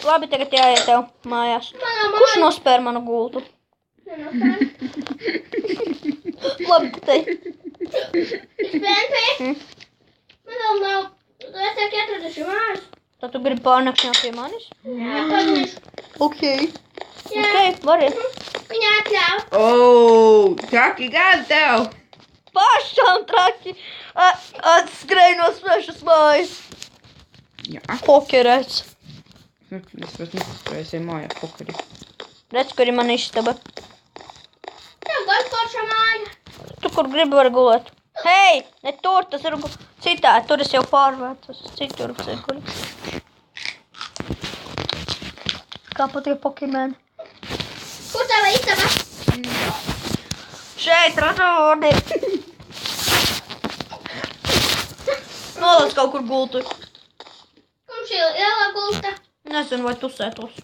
labi, tagad jāiet tev mājās. Kurš nospēr manu gultu? Labi, tei. Spēnti? Man vēl nav. Es tiek atraduši mājas. Tad tu gribi pārnakšņāt pie manis? Jā, padomāšu. Ok. Ok, variet. Viņa atļauj. Traki gadi tev. Pašām traki atskrēja no svešas mājas. Jā. Pokerēts. Es pat nespēju mājā pokeri. Redz, kur ir man istaba. Tev gan forša māja. Tu, kur gribi, var gulēt. Hei, ne tur, tas ir citādi. Tur es jau pārvērtos. Citur cirkuli. Kā patīk Pokemēni. Kur tava istaba? Šeit, radoni. Nolēc kaut kur gultu. Kur šī lielā gulta? Nezinu, vai tu sētos.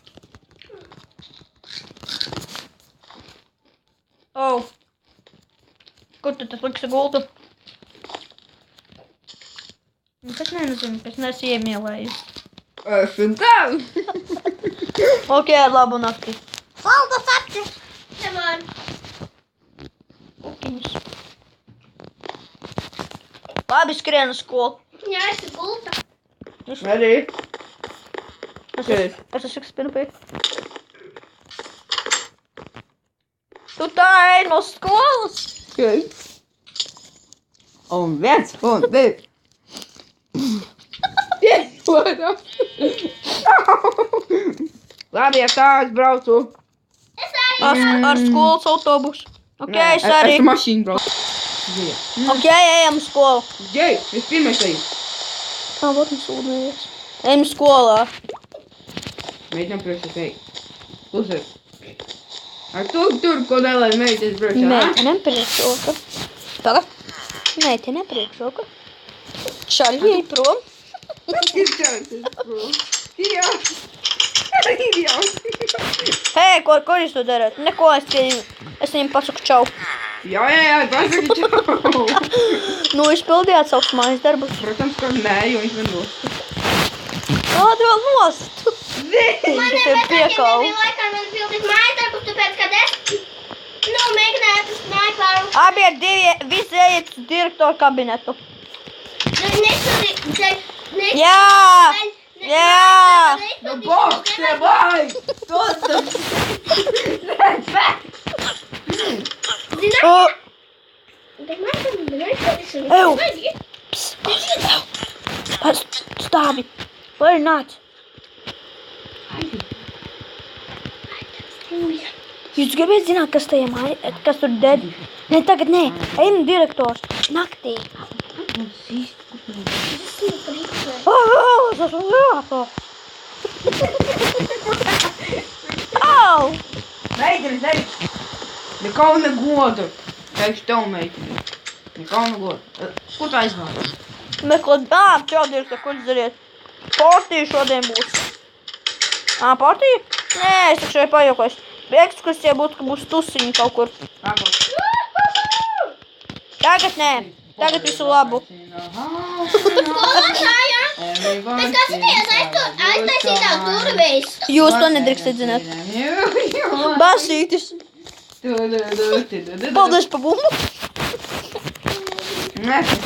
Kur tu tas liksi gultu? Es nezinu, es neesmu iemielējis. Esmu tev. Ok, labu nakti. Valdas acis. Tev Kukiņas. Labi, skrien uz skolu. Jā, esi gulta. Arī. Es esmu spinupīt. Tu tā ej no skolas. Un viens, un divi. Labi, ja tā es braucu. Es arī. Ar skolas autobusu. Ok, es arī. Esmu mašīnu braucu. Ok, ejam uz skolu. Jei, es pirmais eju. Vot mums ūdējies. Ejam skolā. Mēģinām priekšā teikt. Klusies. Ar tur, ko nelēd meitenes priekšā, Meitene priekšroka. Tagad. Meitene priekšroka. Šaļģi prom. Ir čauties, bro. Idiots. Idiots. Hei, ko jūs to darāt? Neko, es viņam pasaku čau. Jā, pasaki čau. Nu, izpildījāt savus mājas darbus. Protams, ka nē, jo viņš man nost. Nādi vēl nost. Man Tev nevajag piekālu. nebija laikā man pildīt mājas darbus, tāpēc, kad es mēģināju tas māju klāru. Abi ar visi ejiet uz direktoru kabinetu. Jā! Jā! Nu, boks, vai! Totam! Ew! Stāvi! Vai nāc? Jūs gribat zināt, kas tajā māja, kas tur dēļ? Ne, tagad nē. Ejam direktors. Naktī. Au! Meitenes, ej! Nekauna godu. Teikšu tev, meitenes. Nekauna godu. Kur tu aizvāri? Meklēt, čau direktor, ko jūs dariet? Partija šodien būs. Partija? Nē, es taču šeit pajokos. Ekskursija būtu, ka būs tusiņi kaut kur. Tagad nē. Tagad visu labu. Skolotājā! Mēs kā skatījās aiztaisītās durvis. Jūs to nedrīkstat zināt. Basītis. Paldies pa bumbu.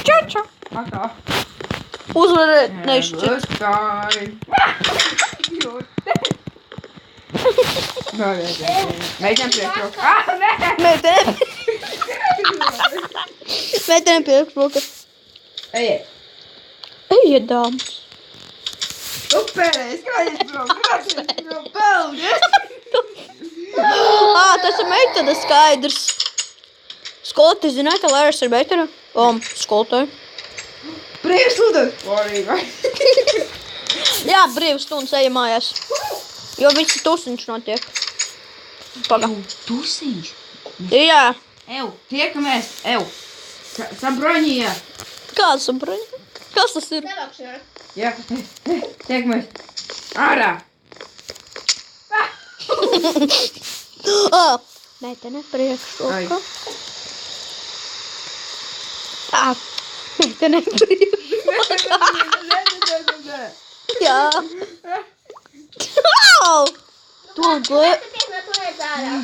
Čau. Pakā. Uzvarēt nešķiet. Mēģinām priekšroku. Meitene priekšroka. Ejiet. Ejiet, dāmas. Upērēs, kājies, bro. Paldies. Tas ir meitene skaidrs. Skolotāji zināja, ka Lēras ir meitene? Skolotāji. Brīvstundas. Jā, brīvstundas eja mājās. Jo viņš tusiņš notiek. Paga. Tusiņš? Jā. Ew, tiekamies. Ew. Sabroņījā. Kāds sabraņa? Kas tas ir? Nevakšana. Jā, tiekamies. Ārā. Meitene priekšroka. Meitene priekšroka. Jā. Lūdzu, Tiek no turēt ārā.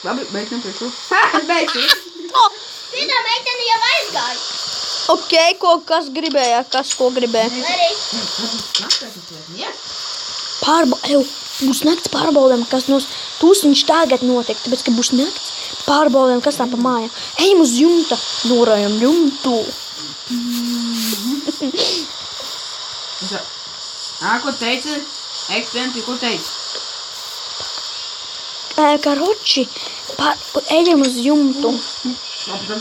Labi, beigsim priekšu. Ha, beigsim. Šitā meitene jau aizgāja. ok, kas gribēja, ko gribēja? Arī. Būs nakts pārbaudām, kas nos tūsiņš tagad notiek, tāpēc, ka būs nakts pārbaudām, kas tā pa mājām. Ejam uz jumta, norājam jumtu. Ko teici? Eksperimenti, ko teici? Karoči, ejam uz jumtu. Labi,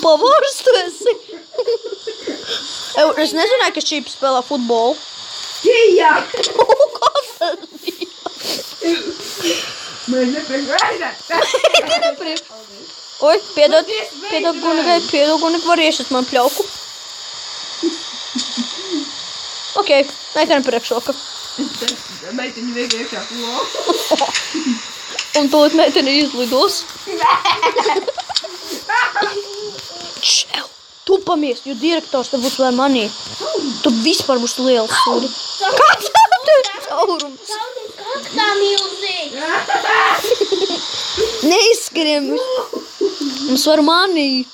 Pavārs tu esi. Es nezināju, ka šī spēlē futbolu. Kija! Kas tas bija? Mēs nepriekš. Oi, piedod, Gunika, var iešat man pļauku. Ok, meitene priekšroka. Meitiņu vajag iekšā klo. Un tūlīt meitene izlidos. Čau, tupamies, jo direktors te būs vēl manī. Tu vispār būs liels sūdi. Kāds tev ir caurums? Caurums kaktā milzīgi. Neizskrien. Mums var manīt.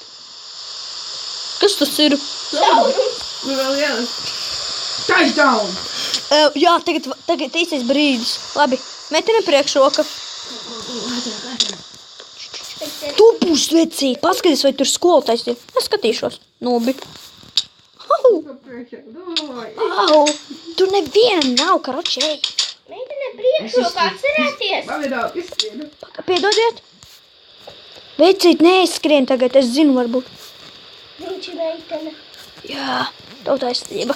Kas tas ir? Caurums. Nu vēl ielas. Touchdown! Jā, tagad īstais brīdis. Labi, meitene priekšroka. Tu būsi vecī. Paskaties, vai tur skolotājs ir. Es skatīšos. Nobi. Au, tur neviena nav, karočēji. Meitene priekšrokā atcerēties. Labi, daudz izskrienu. Piedodiet. Vecīt, neizskrien tagad, es zinu varbūt. Viņš ir meitene. Jā, tev taisnība.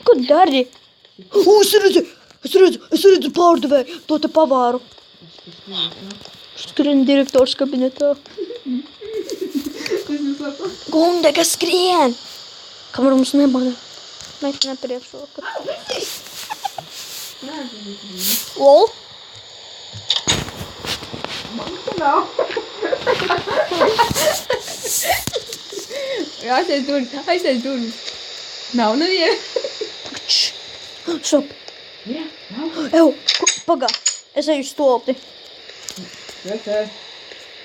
Ko dari? Es redzu pārdevēju, to te pavāru. Skrien direktors kabinetā. Gundega skrien! Kamēr mums nebana. Meitene priekšroka. Lol? Aizies durvis. Nav neviena. Stop. Ew, pagā. Es eju uz stolti.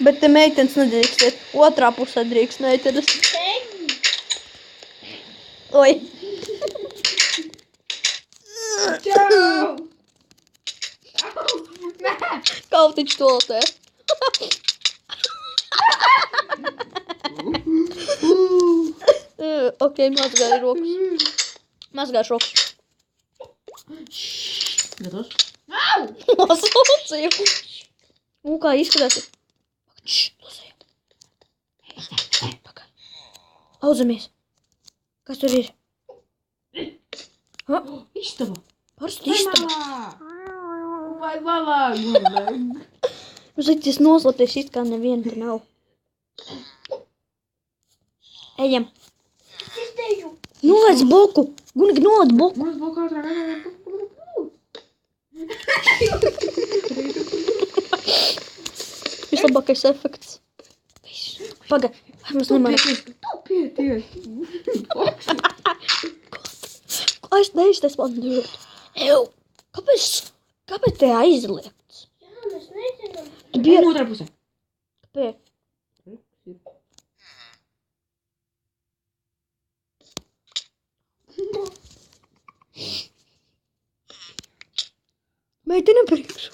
Bet te meitenes nedrīkstiet. Otrā pusē drīkst meitenes. Oi. Čau! Kautiņš stoltē. Ok, mazgāju rokas. Mazgāšu rokas. Gatavs? Lasūcīju. Kā izskatās? Lasīju. Pagā. Auzamies. Kas tur ir? Istaba. Parasti istaba. Vai lalā. Jūs aities noslapties it kā neviena te nav. Ejam. Es teju. Nolēc boku. Gunika, nolēc boku. Mums būs kādā gada. Vislabākais efekts. Paga, vai mums nemāra? Tupieties. Es neiztais man dūt. Ew, kāpēc te aizliegts? Jā, mēs nezinām. Tu biji Otrā pusē. Kāpēc? Meitene priekšu.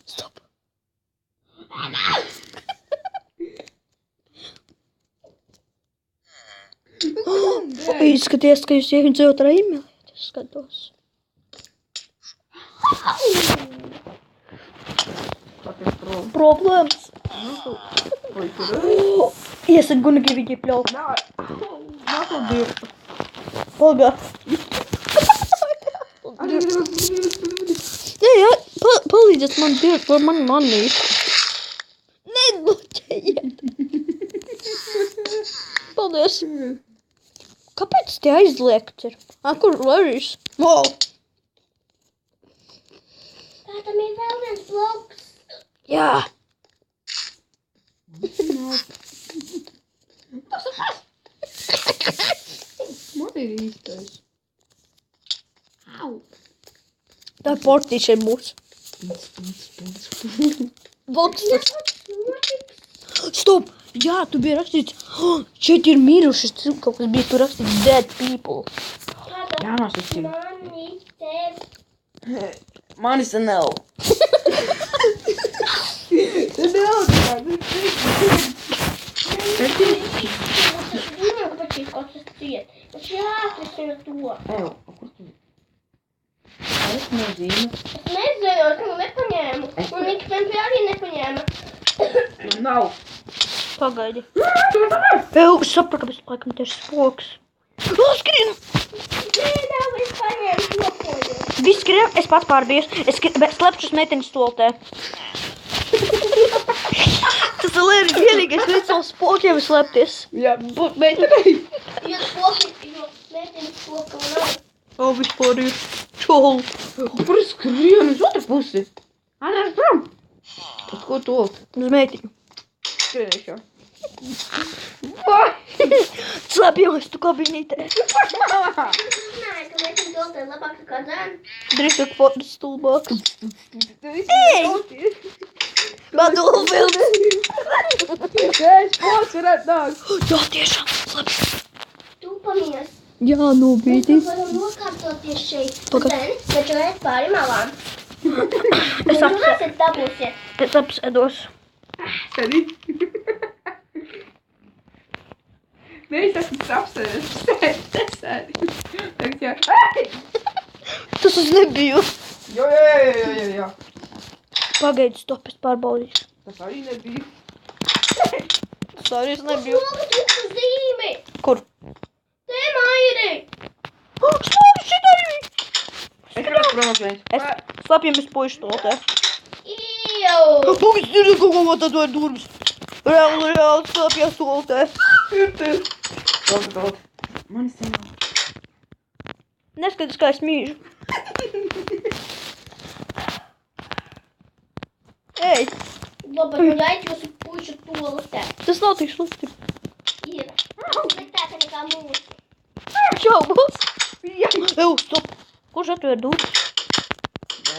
Stop. Izskaties, ka jūs iekļūt ar e-mailēt. Es skatos. Problēmas. Iesaka Gunika, viņi pļauk. Nākot dirta. Pagā. Jā, palīdziet man dirkt, var man manīt. Nebloķējiet. Paldies. Kāpēc tie aizliegts ir? Kur Larrys? Wow. Tā tam ir vēl viens bloks. Jā. Mani ir īstais? Au! Tā portī šeit būs. Voks tas. Stop! Jā, tu biji rakstīts. Šeit ir miruši. Kaut kas bija tur rakstīts dead people. Jā, nosacīju. Mani tev. Manis nav. Tas nav Viņam patīk kaut kas ciet. Tas jāatrisina to. Evo, kur tu? Es nezinu. Es nezinu, es viņu nepaņēmu. Un Nikvempi arī nepaņēma. Nav. Pagaidi. Es sapratu, kāpēc laikam te ir spoks. Skrienu! Nē, nav, es paņēmu slopoju. Viss skrien, es pats pārbijos. Es slepšos meiteņas stoltē. Tas ir lieri vienīgais līdz savu spokiem slepties. Jā, būt meitenei. Jo meitenes sloka nav. O, vispār ir čol. Kur skrien uz otru pusi? Nāc prom. Uz ko tu? Uz meitiņu. Skrienēšu. Vai? Slepjamies tu kabinītē. Es zināju, ka meitenes doltē labāk nekā dzēn. Drīzāk fordas stulbāk. Ej! Padulu filmi. Es pats varētu nākt. Jā, tiešām slepjas. Tu pamies. Jā, nobīti. Mēs varam nokārtoties šeit. Pagaid. Bet šeit pāri malām. Es Jūs esat dabūsiet. Es apsēdos. Sēdi. Mēs esam apsēdies. Sēdi. Tagad jā. Tas es nebiju. Jā. Pagaidi, stop, es pārbaudīšu. Tas arī nebija. Tas arī es nebiju. Nogatūšu zīmi. Kur? Te mairi. Slovi, šeit arī! Es gribētu promokļiņš. Es slepjamies puišu stoltē. Ijau. Pūks, ir kaut ko tad var durvis. Reāli slepjas stoltē. Kaut. Manis te nav. Neskaties, kā es mīžu. Ej, Labi, nu ļaid jūsu puišu tolotē. tas nav tik slikti. Ir. Sliktāka nekā mūsu. Šaubos. Ew, stop. Kurš atvēr durvis?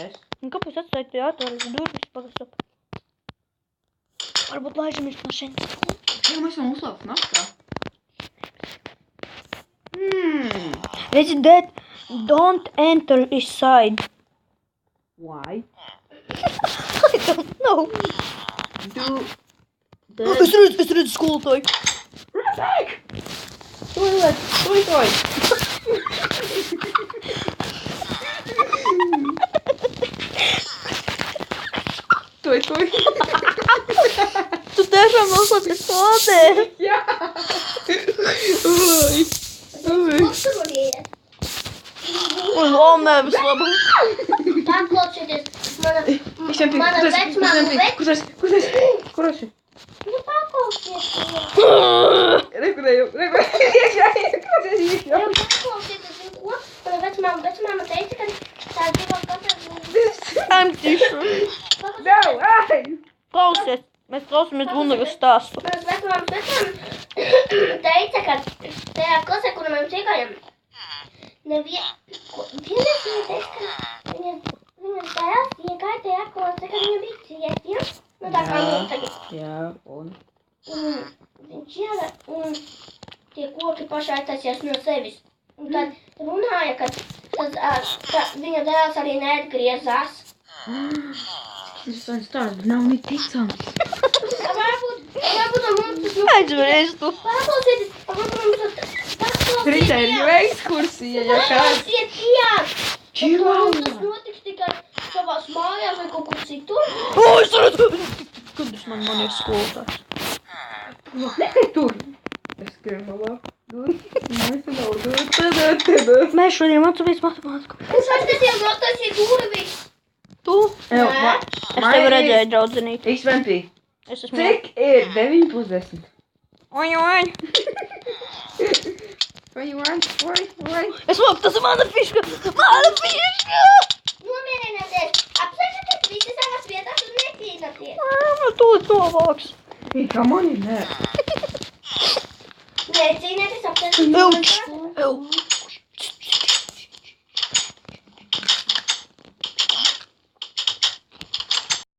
Es. Un kāpēc atstāja te atvēr durvis? Pagaid, stop. Varbūt laižamies no šeit. Jā, mēs esam uzlāpti naktā. Redzi, Dad, don't enter inside. Why? I don't know. Do Es redzu skolotāju. Redzēk! Toilet! Toi! Tu tiešām noslēpies klātē. Jā! Oi! Uzturieties. Un lomēvis labi. Paklausieties. Mana Kur vecmāma Kur esi? Nu, paklausieties. Rekurēju! Iekšā! Jau paklausieties, zinu ko? Mana vecmāma teica, ka tā dzīvo katrā I'm tišu. Nav! Ai! Klausies, mēs klausamies Gundagas stāstu. Manas vecmāmas teica, ka tajā klasē, kur mēs dzīvojam, vienreiz viņa teica, ka viņas dēls iegāja tajā klasē, kad viņa bija cietiem. Nu, tā kā mums tagad. Jā, un? Un viņš iela, un tie koki paši aiztaisījās no sevis. Un tad runāja, ka viņa dēls arī neatgriezās. Tas stāsts nav neticams. Varbūt mums tas Aizveries tu. paklausieties, varbūt mums tas Riteļu ekskursija, ja kāds. Paklausiet, jā! Čirau! Tas notiks tikai savās mājās vai kaut kur citur. O, es redzu. Kad man ir skolotājs. Tur! Es skrienu labāk. Mēs nav. Mēs šodien mācāmies matemātiku. Kurš aiztaisīja notaisīja durvis? Tu? Es tevi redzēju, draudzenīt. XVMP. Es esmu... Cik ir 9 plus 10? Oņ. Vai? Es labi, tas ir mana fiška. Mana fiška! Nomierināties, apsēžaties visi savas vietās un necīnaties. Tu novāks. Kā man ir, nē. Necīnieties, apsēžaties. Ew.